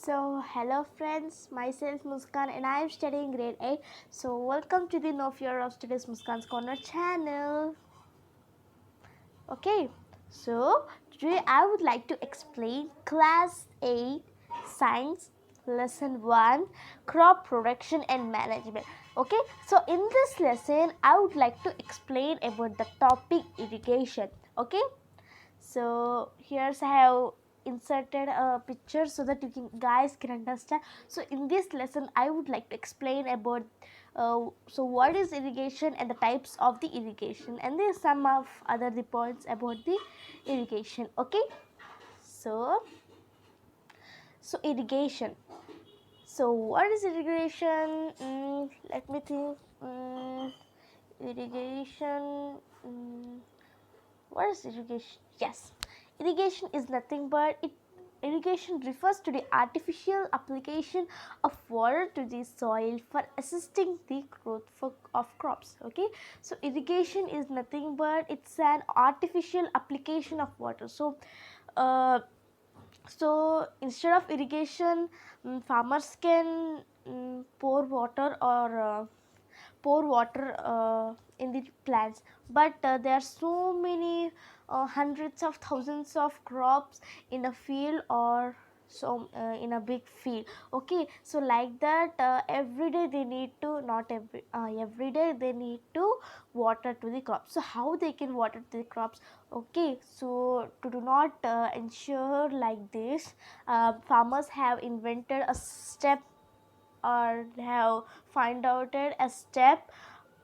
So, hello friends, myself Muskan and I am studying grade 8. So, welcome to the No Fear of Studies Muskan's Corner channel. Okay, so today I would like to explain Class 8 Science Lesson 1 Crop Production and Management. Okay, so in this lesson I would like to explain about the topic irrigation. Okay, so here's I have inserted a picture so that guys can understand. So in this lesson I would like to explain about so what is irrigation and the types of the irrigation, and there's some of other the points about the irrigation. Okay, so irrigation. So what is irrigation? Let me think. Irrigation. What is irrigation? Yes, irrigation is nothing but irrigation refers to the artificial application of water to the soil for assisting the growth of crops. Okay, so irrigation is nothing but it's an artificial application of water. Uh, so instead of irrigation, farmers can pour water in the plants, but there are so many hundreds of thousands of crops in a field, or so in a big field. Okay, so like that every day they need to, not every day they need to water to the crops. So how they can water to the crops? Okay, so to do not ensure like this, farmers have invented a step, or have find out a step,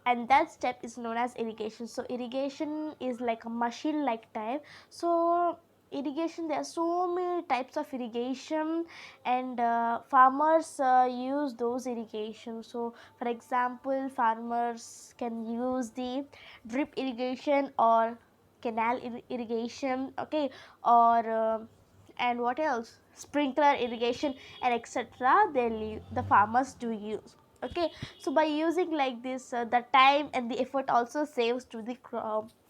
and that step is known as irrigation. So irrigation is like a machine like type. So irrigation, there are so many types of irrigation, and farmers use those irrigation. So for example, farmers can use the drip irrigation or canal irrigation. Okay, or and what else, sprinkler irrigation, and etc. The farmers do use. Okay, so by using like this, the time and the effort also saves to the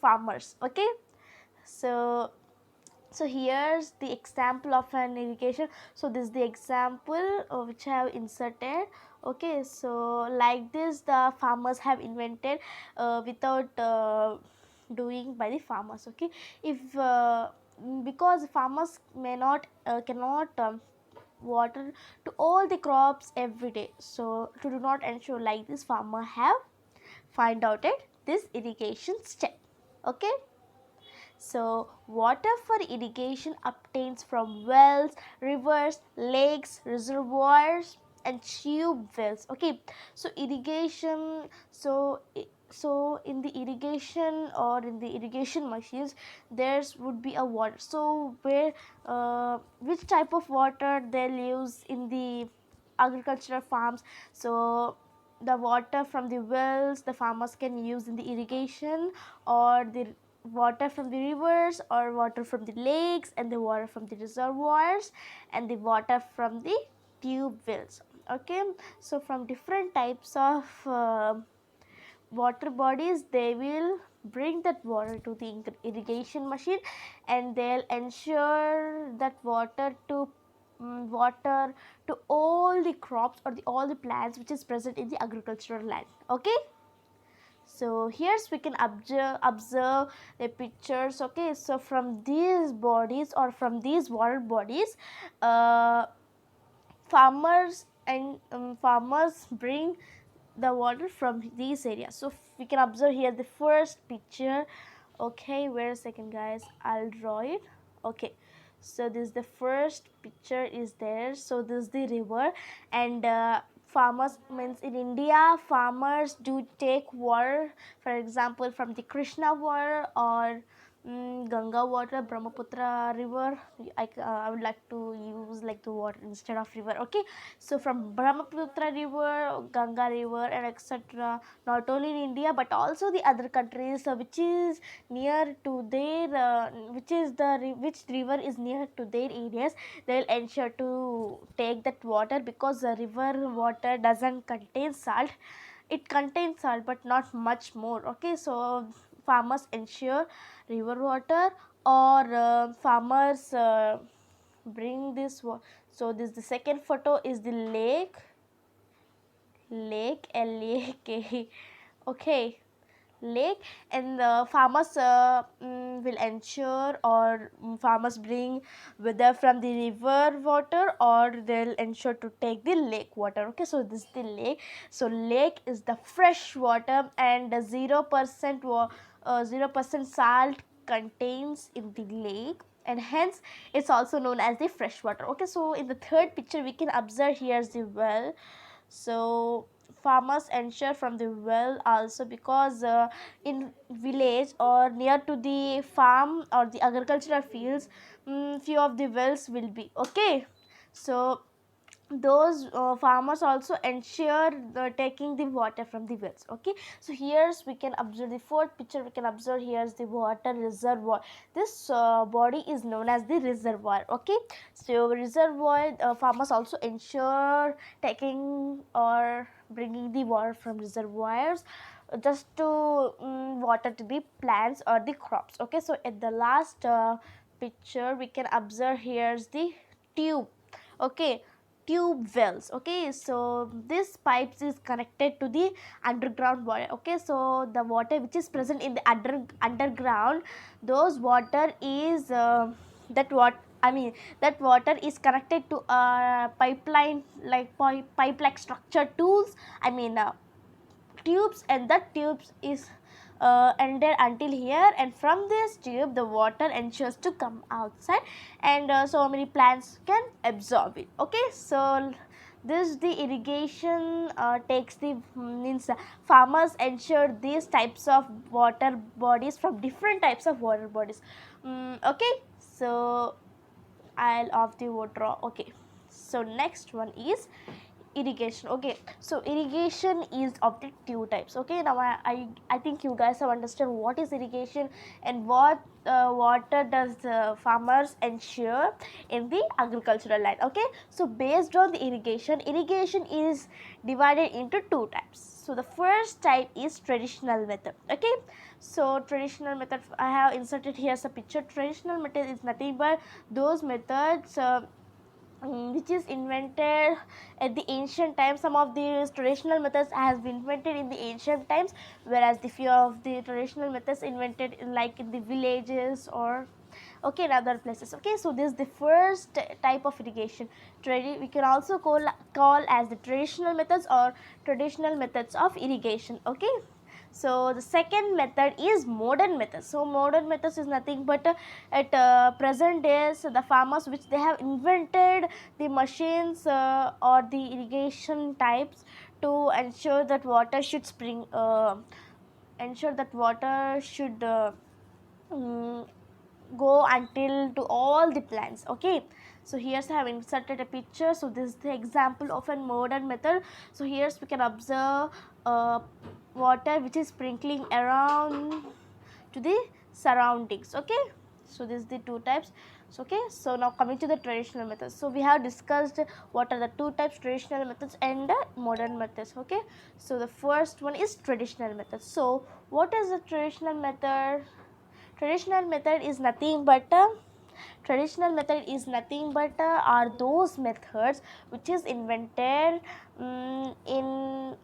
farmers. Okay, so here's the example of an irrigation. So this is the example which I have inserted. Okay, so like this the farmers have invented without doing by the farmers. Okay, if because farmers may not cannot water to all the crops every day, so to do not ensure like this, farmer have find out it this irrigation step. Okay, so water for irrigation obtains from wells, rivers, lakes, reservoirs, and tube wells. Okay, so irrigation, so in the irrigation or in the irrigation machines there would be a water. So where which type of water they'll use in the agricultural farms? So the water from the wells the farmers can use in the irrigation, or the water from the rivers, or water from the lakes, and the water from the reservoirs, and the water from the tube wells. Okay, so from different types of water bodies they will bring that water to the irrigation machine, and they'll ensure that water to all the crops, or all the plants which is present in the agricultural land. Okay, so here's we can observe the pictures. Okay, so from these bodies, or from these water bodies, uh, farmers bring the water from these areas. So we can observe here the first picture. Okay, wait a second guys, I'll draw it. Okay, so this is the first picture is there. So this is the river, and farmers, means in India farmers do take water, for example from the Krishna water, or Ganga water, Brahmaputra river. I would like to use like the water instead of river. Okay, so from Brahmaputra river, Ganga river, and etc. Not only in India but also the other countries which is near to their which river is near to their areas, they'll ensure to take that water, because the river water doesn't contain salt. It contains salt but not much more. Okay, so farmers ensure river water, or farmers bring this So this the second photo is the lake, lake. Okay, lake. And the farmers will ensure, or farmers bring whether from the river water, or they'll ensure to take the lake water. Okay, so this is the lake. So lake is the fresh water, and 0% 0% salt contains in the lake, and hence it's also known as the fresh water. Okay, so in the third picture we can observe here's the well. So farmers ensure from the well also, because in village or near to the farm or the agricultural fields, few of the wells will be. Okay, so those farmers also ensure the taking the water from the wells. Okay, so here's we can observe the fourth picture. We can observe here's the water reservoir. This body is known as the reservoir. Okay, so reservoir, farmers also ensure taking or bringing the water from reservoirs just to water to the plants or the crops. Okay, so at the last picture we can observe here's the tube. Okay, tube wells. Okay, so this pipes is connected to the underground water. Okay, so the water which is present in the underground, those water is that what I mean, that water is connected to a pipeline, like pipe like structure tools, tubes, and that tubes is ended until here, and from this tube the water ensures to come outside, and so many plants can absorb it. Okay, so this the irrigation takes the means farmers ensure these types of water bodies from different types of water bodies. Okay, so I'll off the water. Okay, so next one is irrigation. Okay, so irrigation is of the two types. Okay, now I think you guys have understood what is irrigation and what water does farmers ensure in the agricultural land. Okay, so based on the irrigation is divided into two types. So the first type is traditional method. Okay, so traditional method, I have inserted here as a picture. Traditional method is nothing but those methods which is invented at the ancient times. Some of these traditional methods has been invented in the ancient times, whereas the few of the traditional methods invented like in the villages or okay in other places. Okay, so this is the first type of irrigation. We can also call as the traditional methods or traditional methods of irrigation. Okay, so the second method is modern methods. So modern methods is nothing but at present days the farmers which they have invented the machines or the irrigation types to ensure that water should um, go until to all the plants. Okay, so here's I have inserted a picture. So this is the example of a modern method. So here's we can observe water which is sprinkling around to the surroundings. Okay, so this is the two types. So okay, so now coming to the traditional methods. So we have discussed what are the two types, traditional methods and modern methods. Okay, so the first one is traditional methods. So what is the traditional method? Traditional method is nothing but are those methods which is invented in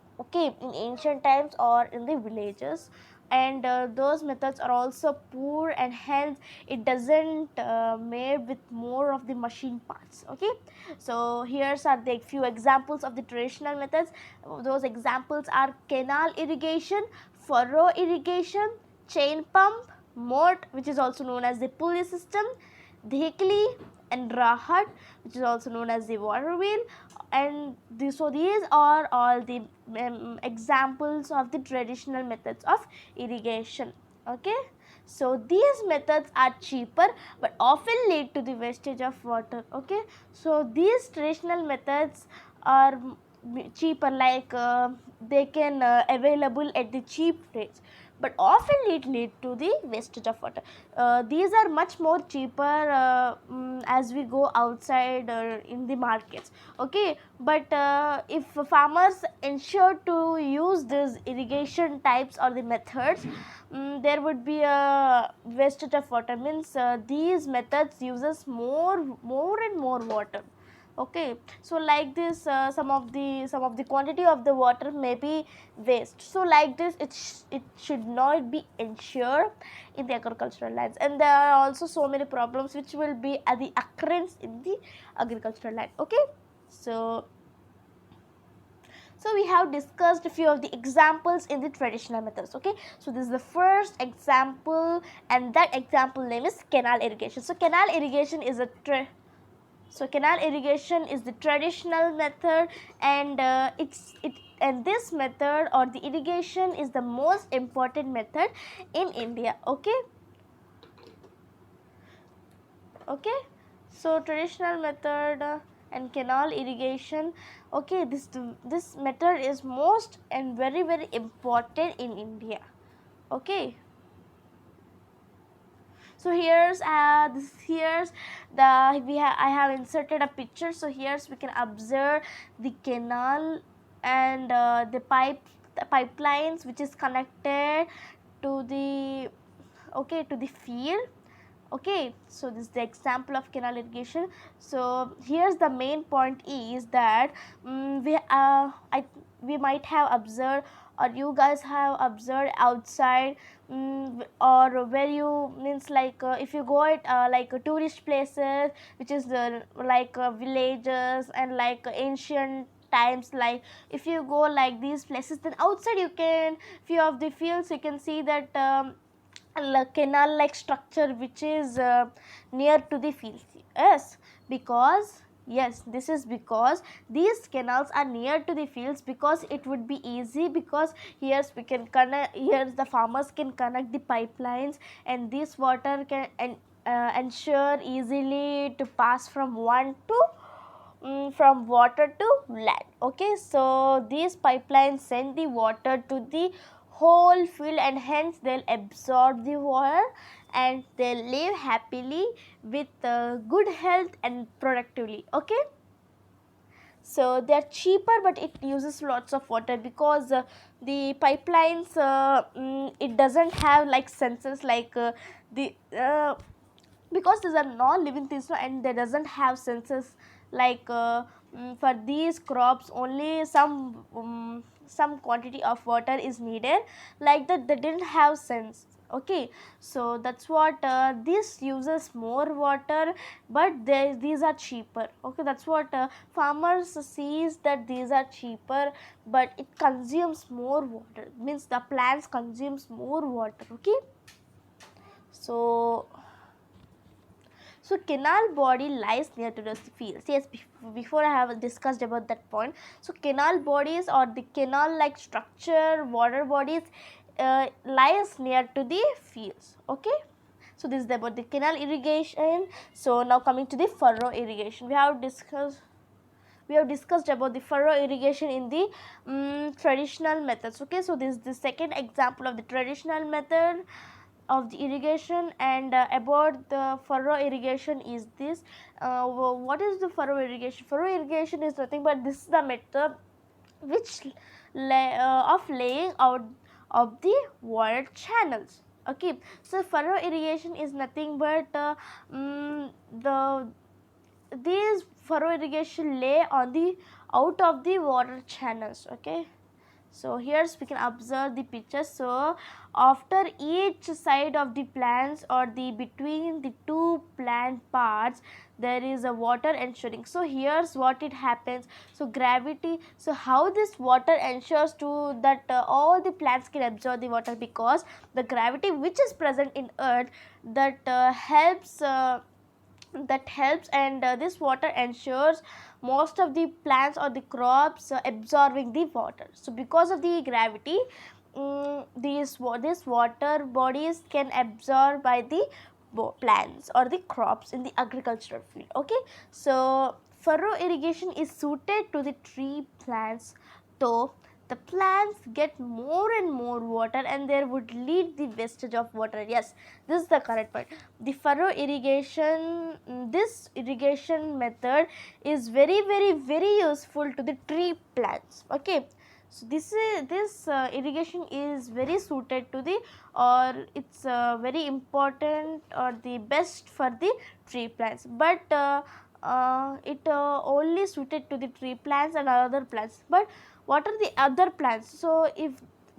ancient times or in the villages, and those methods are also poor, and hence it doesn't made with more of the machine parts. Okay, so here's are the few examples of the traditional methods. Those examples are canal irrigation, furrow irrigation, chain pump, moat, which is also known as the pulley system, dhikli, and rahat, which is also known as the water wheel. And so these are all the examples of the traditional methods of irrigation. Okay, so these methods are cheaper but often lead to the wastage of water. Okay, so these traditional methods are cheaper, like they can available at the cheap rates, but often it lead to the wastage of water. These are much more cheaper as we go outside in the markets. Okay, but if farmers ensure to use these irrigation types or the methods, there would be a wastage of water. Means these methods uses more and more water. Okay, so like this, some of the quantity of the water may be waste. So like this, it should not be ensured in the agricultural lands, and there are also so many problems which will be at the occurrence in the agricultural land. Okay, so we have discussed a few of the examples in the traditional methods. Okay, so this is the first example, and that example name is canal irrigation. So canal irrigation is a canal irrigation is the traditional method, and this method or the irrigation is the most important method in India. Okay, so traditional method and canal irrigation. Okay, this method is most and very very important in India. Okay, so here's I have inserted a picture. So here's we can observe the canal and the pipelines which is connected to the field. Okay, so this is the example of canal irrigation. So here's the main point is that we might have observed, or you guys have observed outside, or where you means like if you go at like tourist places, which is like villages and like ancient times, like if you go like these places, then outside you can few of the fields you can see that canal like structure which is near to the field. Yes, this is because these canals are near to the fields, because it would be easy, because here we can connect, here the farmers can connect the pipelines, and this water can ensure easily to pass from from water to land. Okay, so these pipelines send the water to the whole field, and hence they'll absorb the water and they'll live happily with good health and productively. Okay, so they are cheaper, but it uses lots of water, because the pipelines it doesn't have like sensors like the because these are non-living things, and they doesn't have sensors like for these crops only some quantity of water is needed, like that they didn't have sense. Okay, so that's what this uses more water, but these are cheaper. Okay, that's what farmers sees, that these are cheaper, but it consumes more water, means the plants consumes more water. Okay, so canal body lies near to the fields. Yes, before I have discussed about that point. So canal bodies, or the canal like structure, water bodies lies near to the fields. Okay, so this is about the canal irrigation. So now coming to the furrow irrigation, we have discussed about the furrow irrigation in the traditional methods. Okay, so this is the second example of the traditional method of the irrigation, and about the furrow irrigation is this. What is the furrow irrigation? Furrow irrigation is nothing but this is the method which of laying out of the water channels. Okay, so furrow irrigation is nothing but the these furrow irrigation lay on the out of the water channels. Okay, so here we can observe the picture. So after each side of the plants, or the between the two plant parts, there is a water ensuring. So here's what it happens. So gravity, so how this water ensures to that all the plants can absorb the water, because the gravity which is present in earth, that helps, and this water ensures most of the plants or the crops absorbing the water. So because of the gravity, these water bodies can absorb by the plants or the crops in the agricultural field. Okay, so furrow irrigation is suited to the tree plants, though the plants get more and more water, and there would lead the wastage of water. Yes, this is the correct point. The furrow irrigation, this irrigation method is very very very useful to the tree plants. Okay, so this irrigation is very suited to the, or it's very important or the best for the tree plants. But it only suited to the tree plants and other plants. But what are the other plants? So if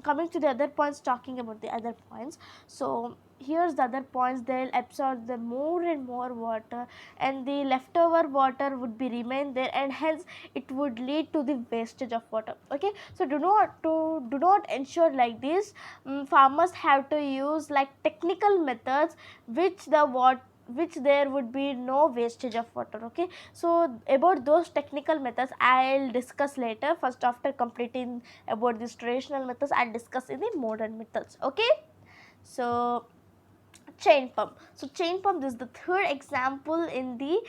coming to the other points, talking about the other points, so here's the other points. They'll absorb the more and more water, and the leftover water would be remain there, and hence it would lead to the wastage of water. Okay, so do not ensure like this. Farmers have to use like technical methods which there would be no wastage of water. Okay, so about those technical methods I'll discuss later. First, after completing about these traditional methods, I'll discuss in the modern methods. Okay, so chain pump. So chain pump, this is the third example in the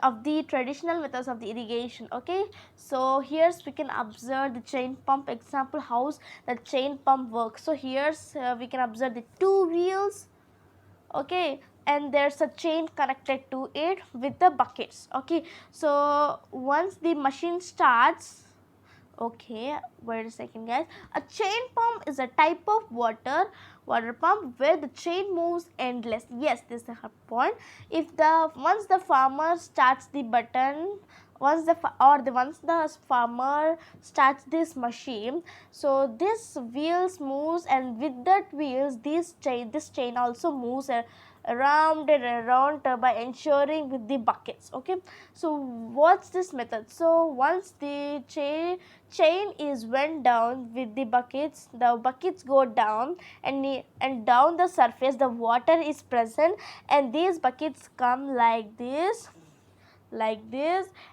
of the traditional methods of the irrigation. Okay, so here's we can observe the chain pump example, how the chain pump works. So here's we can observe the two wheels. Okay, and there's a chain connected to it with the buckets. Okay, so once the machine starts, okay, wait a second guys, a chain pump is a type of water pump where the chain moves endless. Yes, this is her point. If the once the farmer starts the button, once the farmer starts this machine, so this wheels moves, and with that wheels this chain also moves around and around by ensuring with the buckets. Okay, so what's this method? So once the chain is went down with the buckets go down, and down the surface the water is present, and these buckets come like this,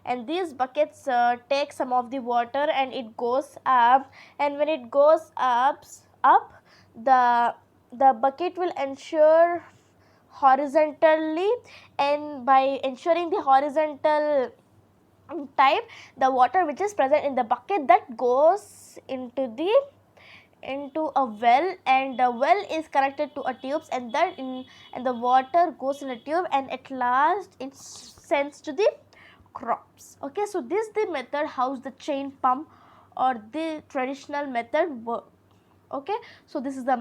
and these buckets take some of the water, and it goes up, and when it goes up, the bucket will ensure horizontally, and by ensuring the horizontal type, the water which is present in the bucket that goes into a well, and the well is connected to a tubes, and the water goes in a tube, and at last it sends to the crops. Okay, so this is the method how the chain pump or the traditional method work. Okay, so this is the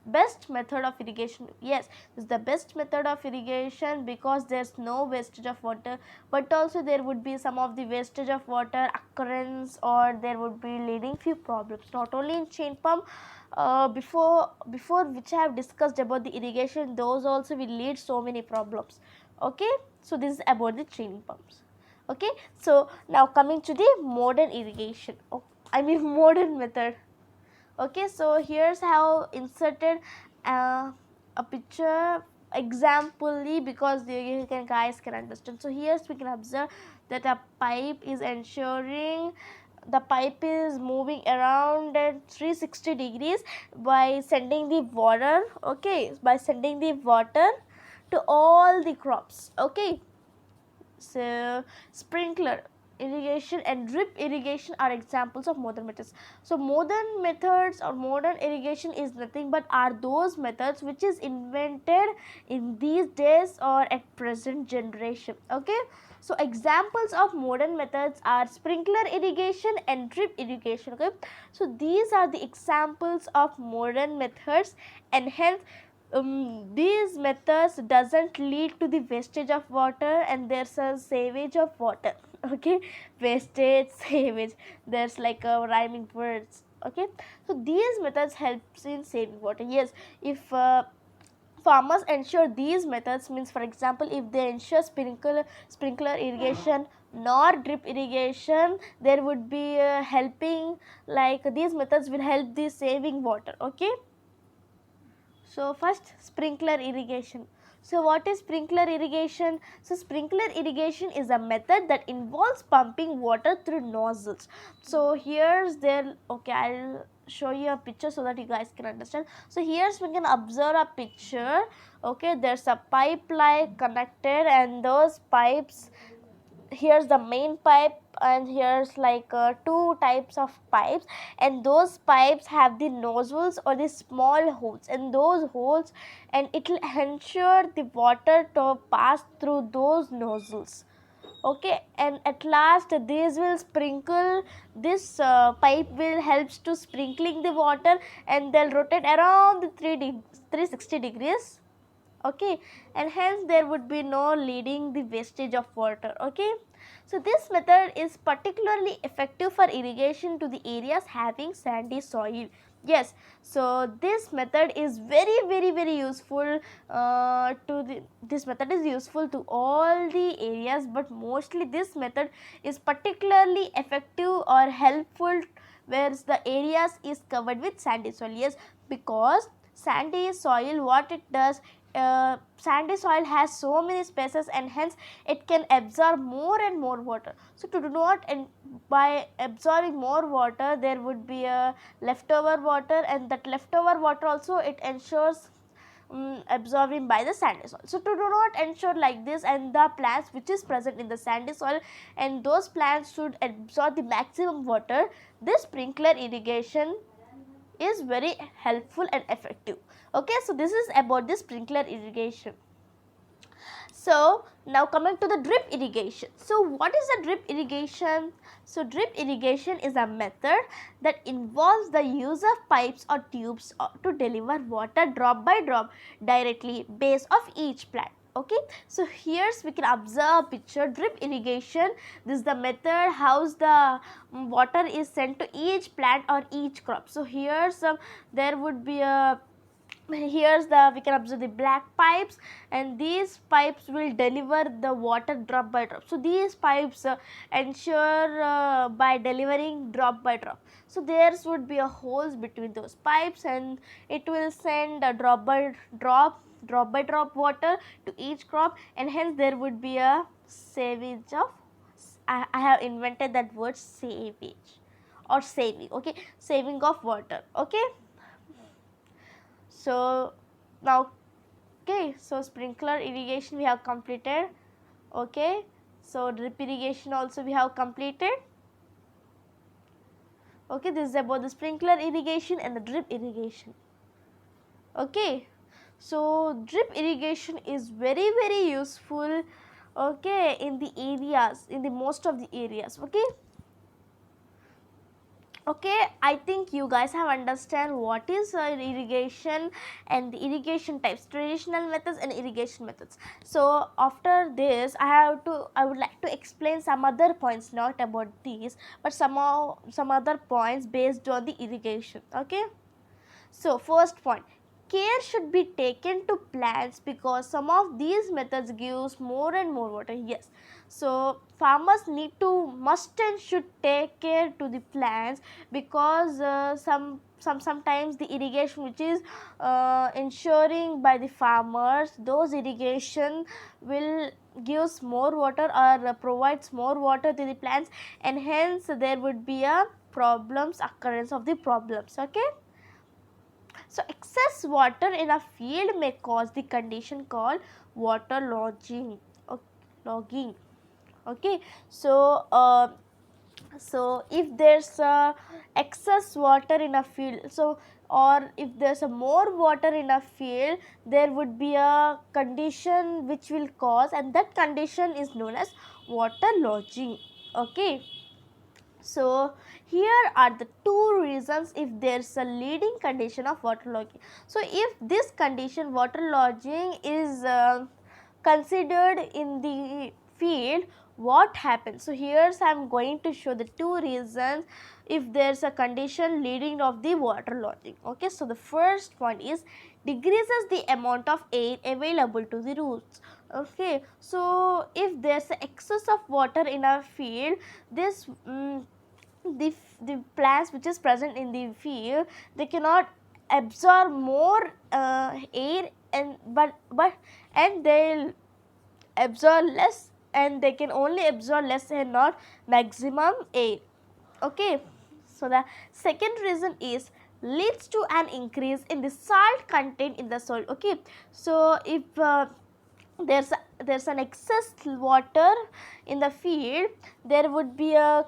best method of irrigation. Yes, this is the best method of irrigation because there's no wastage of water, but also there would be some of the wastage of water occurrence, or there would be leading few problems, not only in chain pump. Before which I have discussed about the irrigation, those also will lead so many problems. Okay, so this is about the chain pumps. Okay, so now coming to the modern irrigation, modern method. Okay, so here's how inserted a picture examples because you can guys can understand. So here's we can observe that a pipe is ensuring the pipe is moving around at 360 degrees by sending the water. Okay, by sending the water to all the crops. Okay, so sprinkler irrigation and drip irrigation are examples of modern methods. So modern methods or modern irrigation is nothing but are those methods which is invented in these days or at present generation. Okay, so examples of modern methods are sprinkler irrigation and drip irrigation. Okay, so these are the examples of modern methods, and hence these methods doesn't lead to the wastage of water, and there's a savage of water. Okay, wastage, savage, there's like a rhyming words. Okay, so these methods helps in saving water. Yes, if farmers ensure these methods, means for example if they ensure sprinkler irrigation nor drip irrigation, there would be helping, like these methods will help the saving water. Okay, so first, sprinkler irrigation. So what is sprinkler irrigation? So sprinkler irrigation is a method that involves pumping water through nozzles. So here's there, okay, I'll show you a picture so that you guys can understand. So here's we can observe a picture. Okay, there's a pipeline connected, and those pipes, here's the main pipe, and here's like two types of pipes, and those pipes have the nozzles or the small holes, and those holes, and it will ensure the water to pass through those nozzles. Okay, and at last these will sprinkle, this pipe will helps to sprinkling the water, and they'll rotate around the 360 degrees. okay, and hence there would be no leading the wastage of water, okay. So this method is particularly effective for irrigation to the areas having sandy soil. Yes, so this method is very useful this method is useful to all the areas, but mostly this method is particularly effective or helpful where the areas is covered with sandy soil. Yes, because sandy soil, what it does, sandy soil has so many spaces and hence it can absorb more and more water. So to do not, and by absorbing more water there would be a leftover water, and that leftover water also it ensures absorbing by the sandy soil. So to do not ensure like this, and the plants which is present in the sandy soil and those plants should absorb the maximum water, this sprinkler irrigation is very helpful and effective. Okay, so this is about the sprinkler irrigation. So now coming to the drip irrigation. So what is the drip irrigation? So drip irrigation is a method that involves the use of pipes or tubes to deliver water drop by drop directly base of each plant. Okay, so here's we can observe picture drip irrigation. This is the method how the water is sent to each plant or each crop. So here's there would be a, here's the, we can observe the black pipes, and these pipes will deliver the water drop by drop. So these pipes ensure by delivering drop by drop. So there would be a holes between those pipes, and it will send a drop by drop water to each crop, and hence there would be a savage of, I have invented that word savage or saving, okay, saving of water, okay. So now, okay, so sprinkler irrigation we have completed, okay. So drip irrigation also we have completed, okay. This is about the sprinkler irrigation and the drip irrigation, okay. So drip irrigation is very useful, okay, in the areas, in the most of the areas, okay. Okay, I think you guys have understand what is irrigation and the irrigation types, traditional methods and irrigation methods. So after this I would like to explain some other points, not about these but some other points based on the irrigation, okay. So first point, care should be taken to plants because some of these methods gives more and more water. Yes, so farmers need to must and should take care to the plants because sometimes the irrigation which is ensuring by the farmers, those irrigation will gives more water or provides more water to the plants, and hence there would be a problems occurrence of the problems, okay. So excess water in a field may cause the condition called water logging. Logging. Okay. So if there's excess water in a field, so or if there's a more water in a field, there would be a condition which will cause, and that condition is known as water logging. Okay. So here are the two reasons if there is a leading condition of waterlogging. So if this condition waterlogging is considered in the field, what happens? So here I am going to show the two reasons if there is a condition leading of the waterlogging. Okay, so the first one is decreases the amount of air available to the roots. Okay, so if there is excess of water in a field, this the plants which is present in the field, they cannot absorb more air, and and they'll absorb less, and they can only absorb less and not maximum air, okay. So the second reason is leads to an increase in the salt content in the soil, okay. So if there's an excess water in the field, there would be a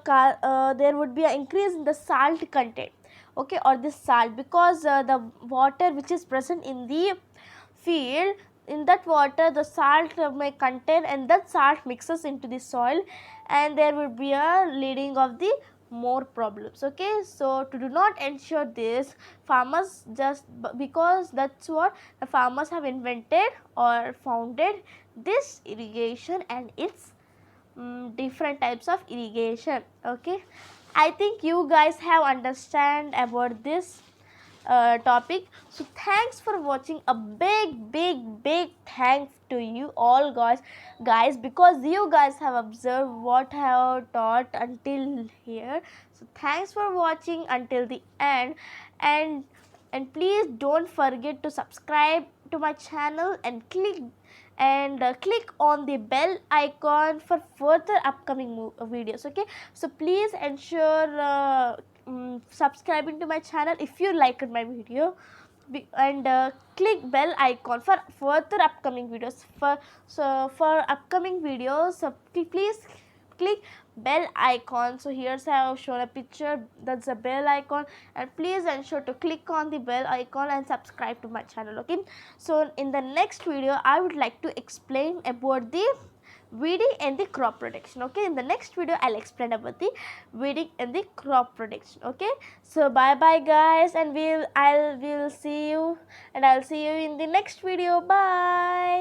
increase in the salt content, okay, or this salt, because the water which is present in the field, in that water the salt may contain, and that salt mixes into the soil, and there will be a leading of the more problems. Okay, so to do not ensure this, farmers just because that's what the farmers have invented or founded this irrigation and its different types of irrigation. Okay, I think you guys have understand about this topic. So thanks for watching. A big thanks to you all guys, because you guys have observed what I have taught until here. So thanks for watching until the end, and please don't forget to subscribe to my channel and click on the bell icon for further upcoming videos. Okay, so please ensure subscribing to my channel if you liked my video, and click bell icon for further upcoming videos. For upcoming videos, please click bell icon. So here's I have shown a picture, that's a bell icon, and please ensure to click on the bell icon and subscribe to my channel. Okay, so in the next video I would like to explain about the weeding and the crop protection. Okay, in the next video I'll explain about the weeding and the crop protection. Okay, so bye bye guys, and we'll see you in the next video. Bye.